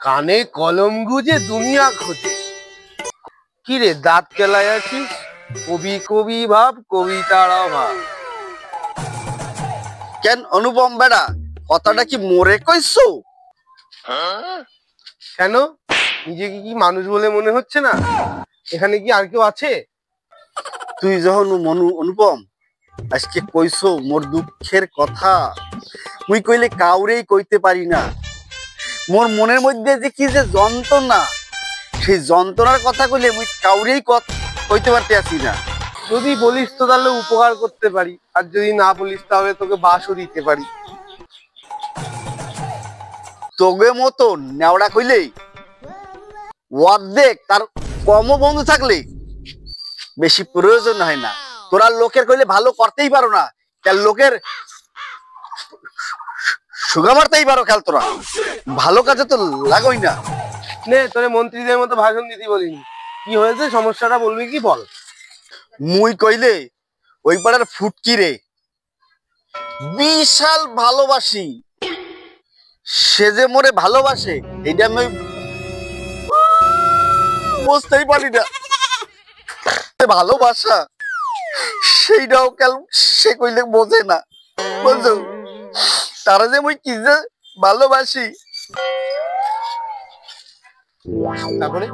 কানে কলম গুজে দুনিয়া খোঁজে। কি রে দাঁত কেলায় আছিস? কবি কবি ভাব, কবিতার অভাব। কেন অনুপম বেড়া, কথাটা কি মোরে কইছো? কেন, নিজেকে কি মানুষ বলে মনে হচ্ছে না? এখানে কি আর কেউ আছে? তুই যখন অনুপম আজকে কইছো মোর দুঃখের কথা, মুই কইলে কাউরেই কইতে পারি না। মোর মনের মধ্যে যে কি যে যন্ত্রণা, সেই যন্ত্রণার কথা কইলে মুই কাউরেই কইতে পারতে আসি না। যদি বলিস তো তাহলে উপকার করতে পারি, আর যদি না বলিস তাহলে তোকে বাসও দিতে পারি। তোগে মতো নেওড়া কইলেই অর্ধেক তার কম বন্ধু থাকলে বেশি প্রয়োজন হয় না। তোরা লোকের কইলে ভালো করতেই পারো না, তার লোকের সুগা মারতেই পারো। খেল তোরা ভালো কাজে তো লাগোই না। নে তোরে মন্ত্রীদের মতো ভাষণ দিতে বলিনি। কি হয়েছে, সমস্যাটা বলবি কি বল? মুই কইলে ওই পাড়ার ফুটকি রে বিশাল ভালোবাসি, সে যে মোরে ভালোবাসে এটা আমি বুঝতেই পারি না। ভালোবাসা সেইটাও কাল সে কইলে বোঝে না, বুঝছো? তারা যে মুই কি যে ভালোবাসি। তারপরে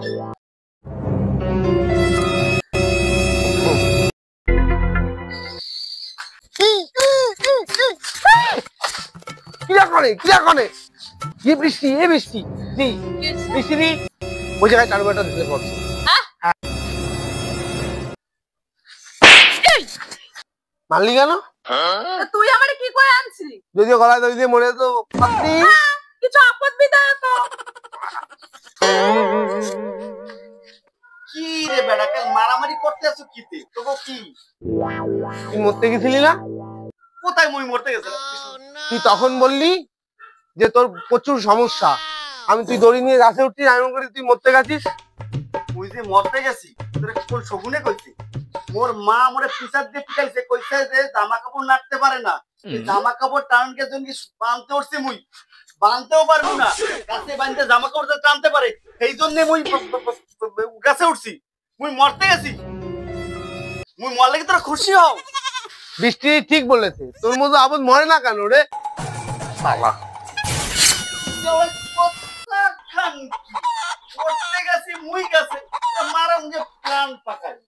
কি বৃষ্টি, এ বৃষ্টি দি বৃষ্টি দি ওই জায়গায় টার্মিনেটর দিতে পড়ছে। মারলি কেন? তুই আমারে কি কই আনছিলি? যদিও গলায় দড়ি দিয়ে মরে তো পাত্রী কিছু আপদ বিদায় তো। কি রে বেটা, কাল মারামারি করতে আছো কিতে? তোকে কি তুই মরতে গেছিলি না? কোথায় মুই মরতে গেছে? তুই তখন বললি যে তোর প্রচুর সমস্যা, আমি তুই দড়ি নিয়ে গাছে উঠছিস, আমি করি তুই মরতে গেছিস। মুই যে মরতে গেছি তোরে কোন শগুনে কইছে? মোর মা মোরে পিছাত দিয়ে পিটাইছে, কইছে যে জামা কাপড় নাড়তে পারে না, জামা কাপড় টানকে জন্য বাঁধতে উঠছি, মুই বাঁধতেও পারবো না। গাছে বাঁধতে জামা কাপড় টানতে পারে, সেই জন্য মুই গাছে উঠছি। মুই মরতে গেছি, মুই মরলে কি তোরা খুশি হও? বৃষ্টি ঠিক বলেছে, তোর মতো আপদ মরে না কেন রে বাবা? মরতে গেছি মুই গাছে, মারা মুখে প্রাণ পাকায়।